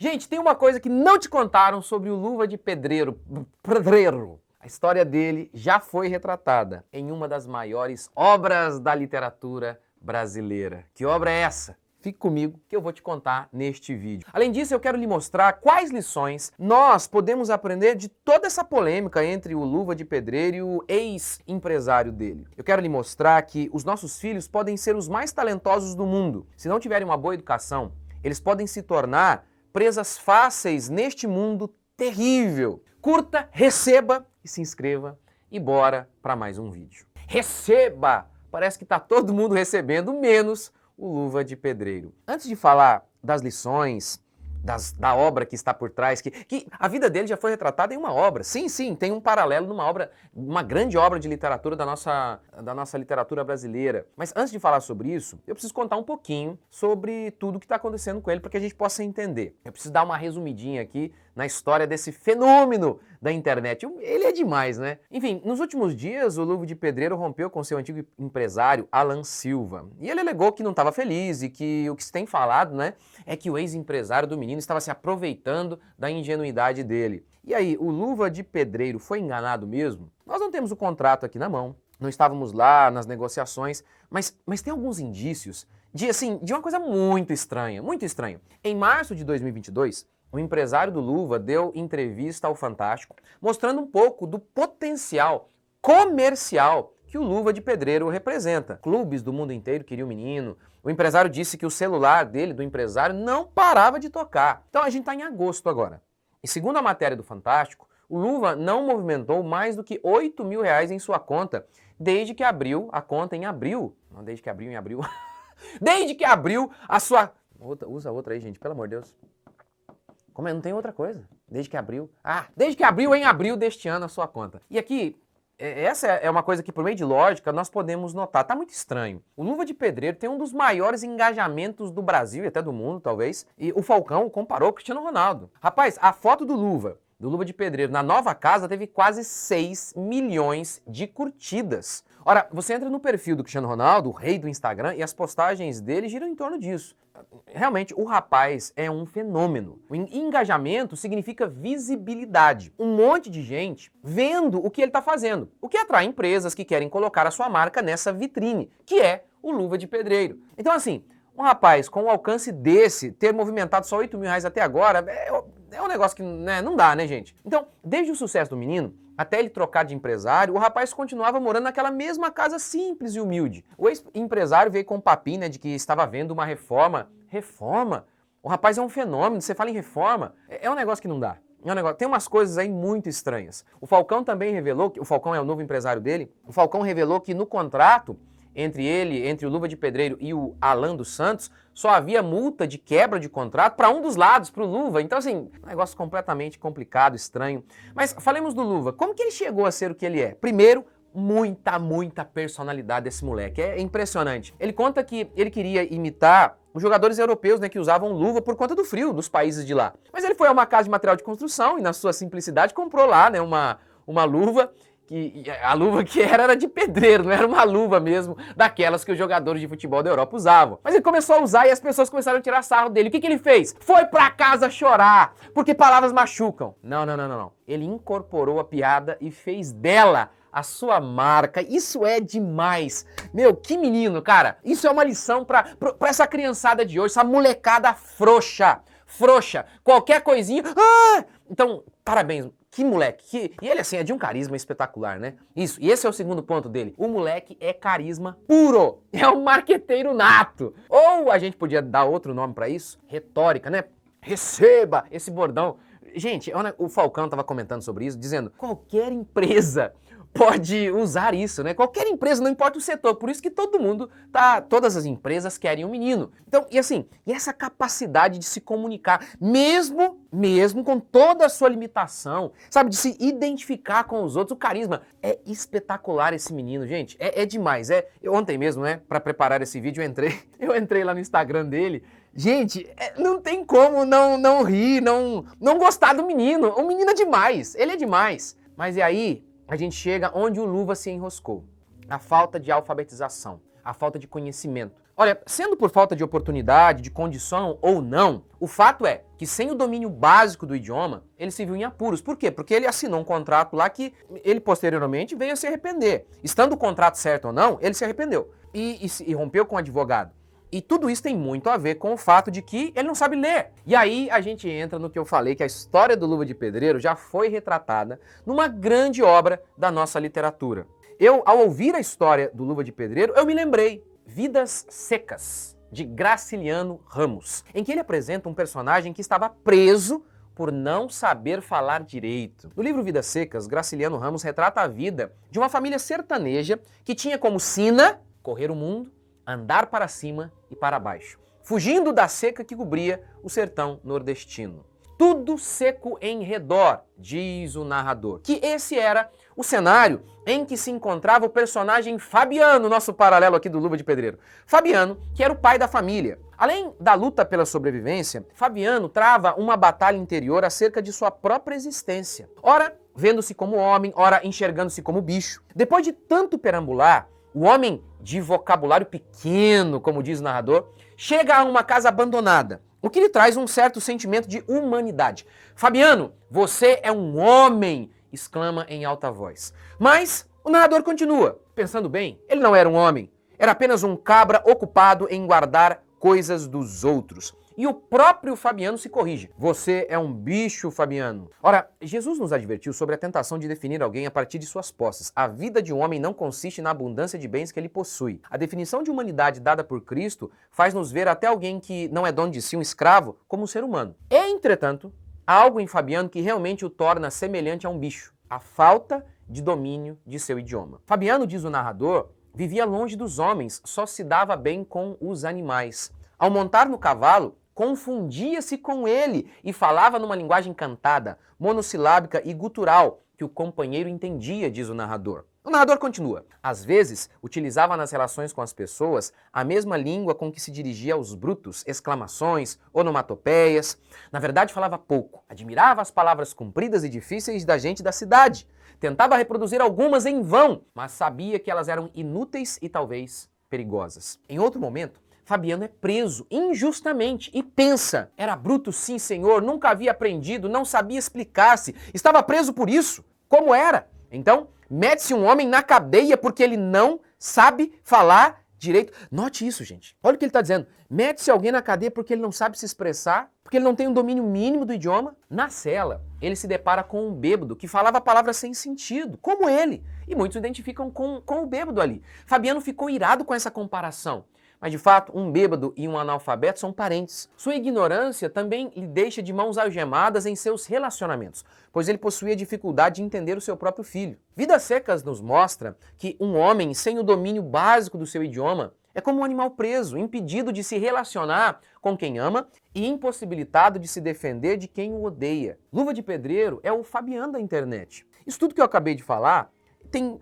Gente, tem uma coisa que não te contaram sobre o Luva de Pedreiro. A história dele já foi retratada em uma das maiores obras da literatura brasileira. Que obra é essa? Fique comigo que eu vou te contar neste vídeo. Além disso, eu quero lhe mostrar quais lições nós podemos aprender de toda essa polêmica entre o Luva de Pedreiro e o ex-empresário dele. Eu quero lhe mostrar que os nossos filhos podem ser os mais talentosos do mundo. Se não tiverem uma boa educação, eles podem se tornar presas fáceis neste mundo terrível. Curta, receba e se inscreva e bora para mais um vídeo. Receba! Parece que tá todo mundo recebendo, menos o Luva de Pedreiro. Antes de falar das lições, da obra que está por trás, que a vida dele já foi retratada em uma obra. Sim, tem um paralelo numa obra, uma grande obra de literatura da nossa literatura brasileira. Mas antes de falar sobre isso, eu preciso contar um pouquinho sobre tudo que está acontecendo com ele para que a gente possa entender. Eu preciso dar uma resumidinha aqui na história desse fenômeno da internet. Ele é demais, né? Enfim, nos últimos dias, o Luva de Pedreiro rompeu com seu antigo empresário, Alan Silva. E ele alegou que não estava feliz e que o que se tem falado, né, é que o ex-empresário do menino estava se aproveitando da ingenuidade dele. E aí, o Luva de Pedreiro foi enganado mesmo? Nós não temos o contrato aqui na mão, não estávamos lá nas negociações, mas tem alguns indícios de uma coisa muito estranha, muito estranha. Em março de 2022, o empresário do Luva deu entrevista ao Fantástico, mostrando um pouco do potencial comercial que o Luva de Pedreiro representa. Clubes do mundo inteiro queriam o menino. O empresário disse que o celular dele, do empresário, não parava de tocar. Então a gente está em agosto agora. E segundo a matéria do Fantástico, o Luva não movimentou mais do que R$8 mil em sua conta desde que abriu a conta em abril. Não, desde que abriu em abril. Desde que abriu a sua... Usa outra aí, gente, pelo amor de Deus. Como é? Não tem outra coisa. Desde que abriu. Desde que abriu em abril deste ano a sua conta. E aqui, essa é uma coisa que, por meio de lógica, nós podemos notar. Tá muito estranho. O Luva de Pedreiro tem um dos maiores engajamentos do Brasil e até do mundo, talvez. E o Falcão comparou com o Cristiano Ronaldo. Rapaz, a foto do Luva de Pedreiro na nova casa teve quase 6 milhões de curtidas. Ora, você entra no perfil do Cristiano Ronaldo, o rei do Instagram, e as postagens dele giram em torno disso. Realmente, o rapaz é um fenômeno. O engajamento significa visibilidade. Um monte de gente vendo o que ele está fazendo, o que atrai empresas que querem colocar a sua marca nessa vitrine, que é o Luva de Pedreiro. Então, assim, um rapaz com um alcance desse, ter movimentado só R$8 mil até agora, é um negócio que, né, não dá, né, gente? Então, desde o sucesso do menino, até ele trocar de empresário, o rapaz continuava morando naquela mesma casa simples e humilde. O ex-empresário veio com um papinho, né, de que estava vendo uma reforma. Reforma? O rapaz é um fenômeno, você fala em reforma, é um negócio que não dá. Tem umas coisas aí muito estranhas. O Falcão também revelou, o Falcão é o novo empresário dele, o Falcão revelou que no contrato entre o Luva de Pedreiro e o Alan dos Santos, só havia multa de quebra de contrato para um dos lados, para o Luva. Então, assim, um negócio completamente complicado, estranho. Mas falemos do Luva. Como que ele chegou a ser o que ele é? Primeiro, muita personalidade desse moleque. É impressionante. Ele conta que ele queria imitar os jogadores europeus, né, que usavam luva por conta do frio dos países de lá. Mas ele foi a uma casa de material de construção e, na sua simplicidade, comprou lá, né, uma luva. A luva que era de pedreiro, não era uma luva mesmo, daquelas que os jogadores de futebol da Europa usavam. Mas ele começou a usar e as pessoas começaram a tirar sarro dele. O que ele fez? Foi pra casa chorar, porque palavras machucam. Não. Ele incorporou a piada e fez dela a sua marca. Isso é demais. Meu, que menino, cara. Isso é uma lição pra essa criançada de hoje, essa molecada frouxa. Qualquer coisinha... Então, parabéns. Que moleque, e ele assim é de um carisma espetacular, né? Isso, e esse é o segundo ponto dele. O moleque é carisma puro, é um marqueteiro nato. Ou a gente podia dar outro nome pra isso, retórica, né? Receba esse bordão. Gente, o Falcão tava comentando sobre isso, dizendo, qualquer empresa pode usar isso, né? Qualquer empresa, não importa o setor, por isso que todas as empresas querem um menino. Então, e essa capacidade de se comunicar, mesmo com toda a sua limitação, sabe, de se identificar com os outros, o carisma, é espetacular esse menino, gente, é demais, ontem mesmo, né, para preparar esse vídeo, eu entrei lá no Instagram dele. Gente, não tem como não rir, não gostar do menino, o menino é demais, ele é demais. Mas e aí, a gente chega onde o Luva se enroscou. A falta de alfabetização, a falta de conhecimento. Olha, sendo por falta de oportunidade, de condição ou não, o fato é que sem o domínio básico do idioma, ele se viu em apuros. Por quê? Porque ele assinou um contrato lá que ele posteriormente veio a se arrepender. Estando o contrato certo ou não, ele se arrependeu e rompeu com o advogado. E tudo isso tem muito a ver com o fato de que ele não sabe ler. E aí a gente entra no que eu falei, que a história do Luva de Pedreiro já foi retratada numa grande obra da nossa literatura. Ao ouvir a história do Luva de Pedreiro, eu me lembrei Vidas Secas, de Graciliano Ramos, em que ele apresenta um personagem que estava preso por não saber falar direito. No livro Vidas Secas, Graciliano Ramos retrata a vida de uma família sertaneja que tinha como sina correr o mundo, andar para cima e para baixo, fugindo da seca que cobria o sertão nordestino. Tudo seco em redor, diz o narrador, que esse era o cenário em que se encontrava o personagem Fabiano, nosso paralelo aqui do Luva de Pedreiro. Fabiano, que era o pai da família. Além da luta pela sobrevivência, Fabiano trava uma batalha interior acerca de sua própria existência. Ora, vendo-se como homem, ora enxergando-se como bicho. Depois de tanto perambular, o homem de vocabulário pequeno, como diz o narrador, chega a uma casa abandonada, o que lhe traz um certo sentimento de humanidade. Fabiano, você é um homem, exclama em alta voz. Mas o narrador continua. Pensando bem, ele não era um homem, era apenas um cabra ocupado em guardar coisas dos outros. E o próprio Fabiano se corrige. Você é um bicho, Fabiano. Ora, Jesus nos advertiu sobre a tentação de definir alguém a partir de suas posses. A vida de um homem não consiste na abundância de bens que ele possui. A definição de humanidade dada por Cristo faz nos ver até alguém que não é dono de si, um escravo, como um ser humano. Entretanto, há algo em Fabiano que realmente o torna semelhante a um bicho. A falta de domínio de seu idioma. Fabiano, diz o narrador, vivia longe dos homens, só se dava bem com os animais. Ao montar no cavalo, confundia-se com ele e falava numa linguagem cantada, monossilábica e gutural, que o companheiro entendia, diz o narrador. O narrador continua. Às vezes, utilizava nas relações com as pessoas a mesma língua com que se dirigia aos brutos, exclamações, onomatopeias. Na verdade, falava pouco. Admirava as palavras compridas e difíceis da gente da cidade. Tentava reproduzir algumas em vão, mas sabia que elas eram inúteis e talvez perigosas. Em outro momento, Fabiano é preso injustamente e pensa, era bruto sim, senhor, nunca havia aprendido, não sabia explicar-se, estava preso por isso. Como era? Então, mete-se um homem na cadeia porque ele não sabe falar direito. Note isso, gente. Olha o que ele está dizendo. Mete-se alguém na cadeia porque ele não sabe se expressar, porque ele não tem um domínio mínimo do idioma. Na cela, ele se depara com um bêbado que falava palavras sem sentido, como ele. E muitos identificam com o bêbado ali. Fabiano ficou irado com essa comparação. Mas, de fato, um bêbado e um analfabeto são parentes. Sua ignorância também lhe deixa de mãos algemadas em seus relacionamentos, pois ele possuía dificuldade de entender o seu próprio filho. Vidas Secas nos mostra que um homem sem o domínio básico do seu idioma é como um animal preso, impedido de se relacionar com quem ama e impossibilitado de se defender de quem o odeia. Luva de Pedreiro é o Fabiano da internet. Isso tudo que eu acabei de falar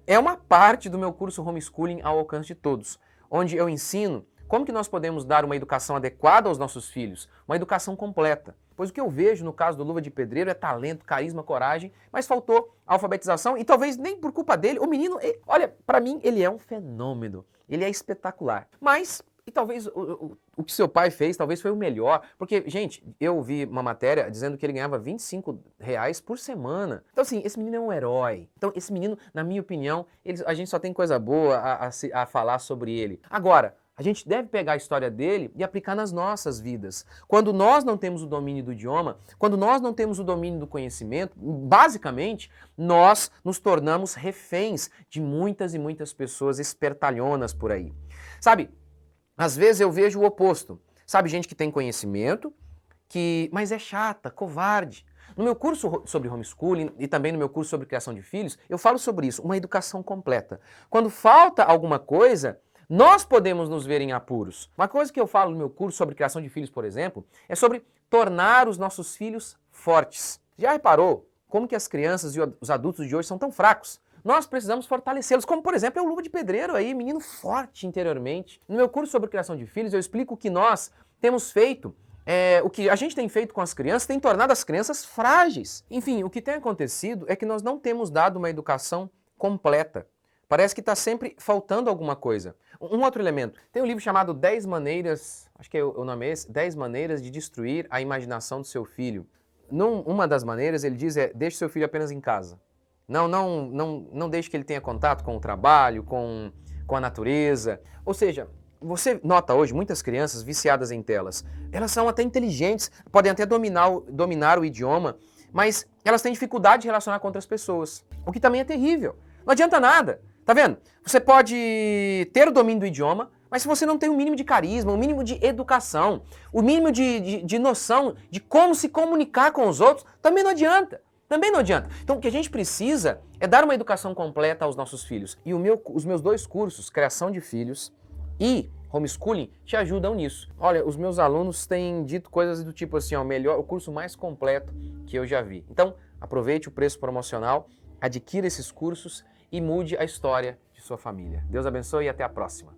é uma parte do meu curso Homeschooling ao alcance de todos, onde eu ensino como que nós podemos dar uma educação adequada aos nossos filhos, uma educação completa. Pois o que eu vejo no caso do Luva de Pedreiro é talento, carisma, coragem, mas faltou alfabetização e talvez nem por culpa dele. O menino, olha, para mim ele é um fenômeno, ele é espetacular. Mas, e talvez o que seu pai fez talvez foi o melhor, porque, gente, eu vi uma matéria dizendo que ele ganhava R$ 25 por semana. Então, assim, esse menino é um herói. Então, esse menino, na minha opinião, a gente só tem coisa boa a falar sobre ele. Agora, a gente deve pegar a história dele e aplicar nas nossas vidas. Quando nós não temos o domínio do idioma, quando nós não temos o domínio do conhecimento, basicamente, nós nos tornamos reféns de muitas e muitas pessoas espertalhonas por aí. Sabe, às vezes eu vejo o oposto. Sabe, gente que tem conhecimento, mas é chata, covarde. No meu curso sobre homeschooling e também no meu curso sobre criação de filhos, eu falo sobre isso, uma educação completa. Quando falta alguma coisa, nós podemos nos ver em apuros. Uma coisa que eu falo no meu curso sobre criação de filhos, por exemplo, é sobre tornar os nossos filhos fortes. Já reparou como que as crianças e os adultos de hoje são tão fracos? Nós precisamos fortalecê-los, como por exemplo é o Luva de Pedreiro aí, menino forte interiormente. No meu curso sobre criação de filhos eu explico o que nós temos feito, o que a gente tem feito com as crianças tem tornado as crianças frágeis. Enfim, o que tem acontecido é que nós não temos dado uma educação completa Parece que está sempre faltando alguma coisa. Um outro elemento, tem um livro chamado 10 Maneiras, acho que o nome é esse, 10 Maneiras de Destruir a Imaginação do Seu Filho. Uma das maneiras, ele diz, deixe seu filho apenas em casa. Não deixe que ele tenha contato com o trabalho, com a natureza. Ou seja, você nota hoje muitas crianças viciadas em telas. Elas são até inteligentes, podem até dominar o idioma, mas elas têm dificuldade de relacionar com outras pessoas. O que também é terrível. Não adianta nada. Tá vendo? Você pode ter o domínio do idioma, mas se você não tem o mínimo de carisma, o mínimo de educação, o mínimo de noção de como se comunicar com os outros, também não adianta. Também não adianta. Então o que a gente precisa é dar uma educação completa aos nossos filhos. E os meus 2 cursos, Criação de Filhos e Homeschooling, te ajudam nisso. Olha, os meus alunos têm dito coisas do tipo assim, ó, o curso mais completo que eu já vi. Então, aproveite o preço promocional, adquira esses cursos e mude a história de sua família. Deus abençoe e até a próxima.